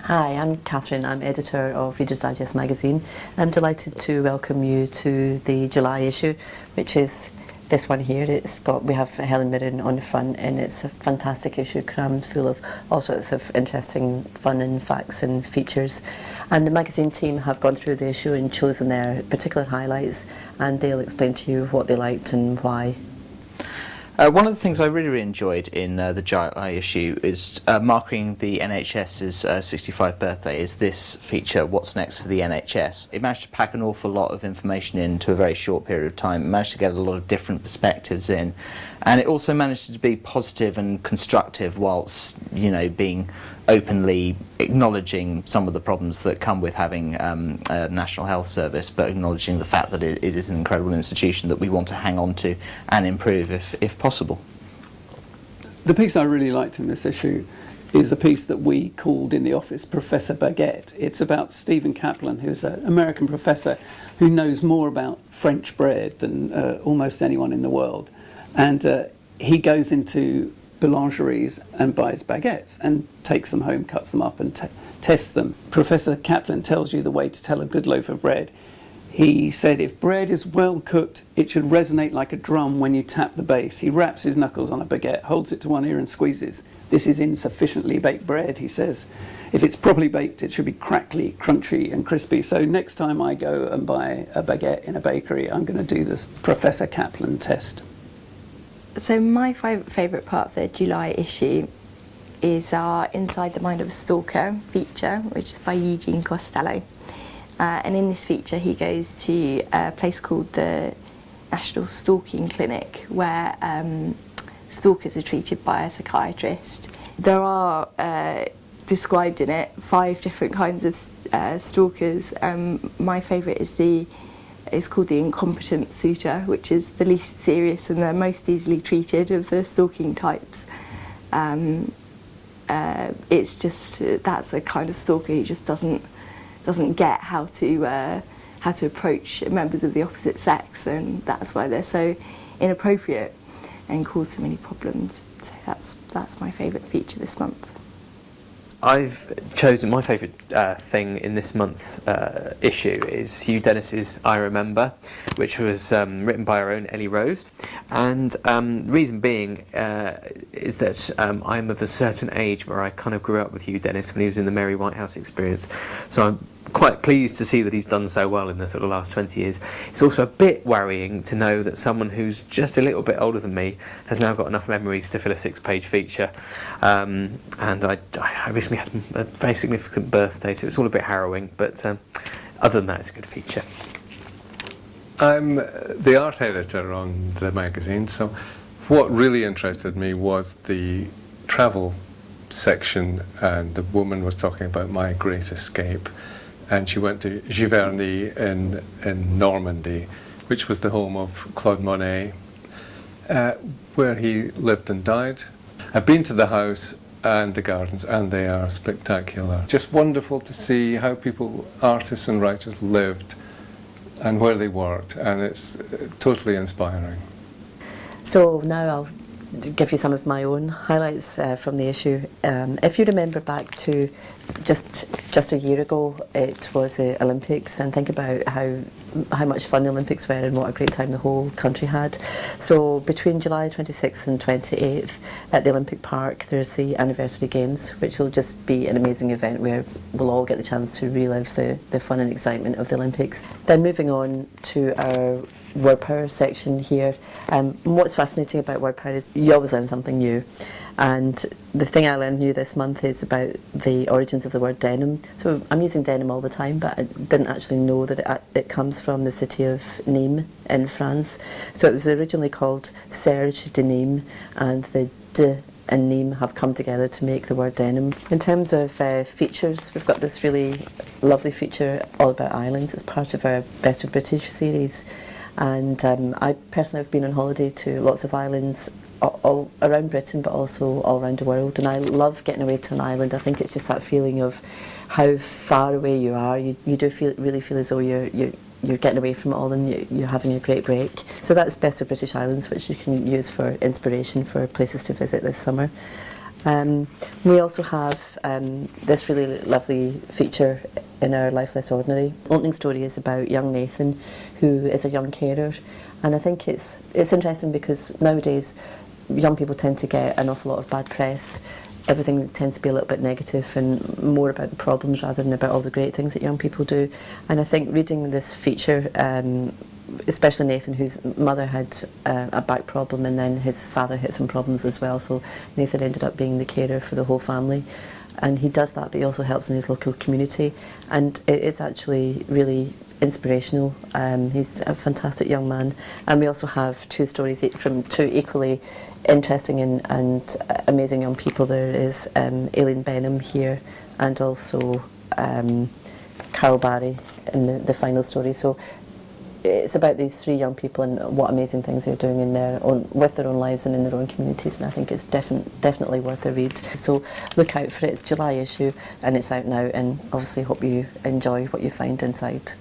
Hi, I'm Catherine. I'm editor of Reader's Digest magazine. I'm delighted to welcome you to the July issue, which is this one here. We have Helen Mirren on the front, and it's a fantastic issue crammed full of all sorts of interesting fun and facts and features. And the magazine team have gone through the issue and chosen their particular highlights, and they'll explain to you what they liked and why. One of the things I really enjoyed in the July issue is marking the NHS's 65th birthday is this feature, What's Next for the NHS. It managed to pack an awful lot of information into a very short period of time. It managed to get a lot of different perspectives in, and it also managed to be positive and constructive whilst, being openly acknowledging some of the problems that come with having a National Health Service, but acknowledging the fact that it is an incredible institution that we want to hang on to and improve if possible. The piece I really liked in this issue is a piece that we called in the office Professor Baguette. It's about Stephen Kaplan, who's an American professor who knows more about French bread than almost anyone in the world. And he goes into boulangeries and buys baguettes and takes them home, cuts them up and tests them. Professor Kaplan tells you the way to tell a good loaf of bread. He said if bread is well cooked, it should resonate like a drum when you tap the base. He raps his knuckles on a baguette, holds it to one ear and squeezes. This is insufficiently baked bread, he says. If it's properly baked, it should be crackly, crunchy and crispy. So next time I go and buy a baguette in a bakery, I'm going to do this Professor Kaplan test. So my favourite part of the July issue is our Inside the Mind of a Stalker feature, which is by Eugene Costello. And in this feature he goes to a place called the National Stalking Clinic, where stalkers are treated by a psychiatrist. There are described in it 5 different kinds of stalkers. My favourite is called the incompetent suitor, which is the least serious and the most easily treated of the stalking types. It's just that's a kind of stalker who just doesn't get how to approach members of the opposite sex, and that's why they're so inappropriate and cause so many problems. So that's my favourite feature this month. I've chosen my favourite thing in this month's issue is Hugh Dennis's I Remember, which was written by our own Ellie Rose, and the reason being is that I'm of a certain age where I kind of grew up with Hugh Dennis when he was in the Mary Whitehouse Experience, so I'm quite pleased to see that he's done so well in the sort of last 20 years. It's also a bit worrying to know that someone who's just a little bit older than me has now got enough memories to fill a 6-page feature. And I recently had a very significant birthday, so it's all a bit harrowing, but other than that, it's a good feature. I'm the art editor on the magazine, so what really interested me was the travel section, and the woman was talking about My Great Escape, and she went to Giverny in Normandy, which was the home of Claude Monet, where he lived and died. I've been to the house and the gardens, and they are spectacular. Just wonderful to see how people, artists and writers, lived and where they worked, and it's totally inspiring. So now I'll give you some of my own highlights from the issue. If you remember back to just a year ago, it was the Olympics, and think about how much fun the Olympics were and what a great time the whole country had. So between July 26th and 28th at the Olympic Park, there's the Anniversary Games, which will just be an amazing event where we'll all get the chance to relive the fun and excitement of the Olympics. Then moving on to our Word Power section here. What's fascinating about Word Power is you always learn something new, and the thing I learned new this month is about the origins of the word denim. So I'm using denim all the time, but I didn't actually know that it comes from the city of Nîmes in France. So it was originally called Serge de Nîmes, and the de and Nîmes have come together to make the word denim. In terms of features, we've got this really lovely feature all about islands. It's part of our Best of British series. And I personally have been on holiday to lots of islands all around Britain, but also all around the world. And I love getting away to an island. I think it's just that feeling of how far away you are. You do really feel as though you're getting away from it all and you're having a great break. So that's Best of British Islands, which you can use for inspiration for places to visit this summer. We also have this really lovely feature in our Life Less Ordinary. Opening story is about young Nathan, who is a young carer, and I think it's interesting because nowadays young people tend to get an awful lot of bad press. Everything tends to be a little bit negative and more about the problems rather than about all the great things that young people do. And I think reading this feature, especially Nathan, whose mother had a back problem and then his father had some problems as well, so Nathan ended up being the carer for the whole family. And he does that, but he also helps in his local community, and it is actually really inspirational. He's a fantastic young man, and we also have two stories from two equally interesting and amazing young people. There is Aileen Benham here, and also Carol Barry in the final story. So it's about these three young people and what amazing things they're doing in their own, with their own lives and in their own communities, and I think it's definitely worth a read. So look out for it. It's July issue and it's out now, and obviously hope you enjoy what you find inside.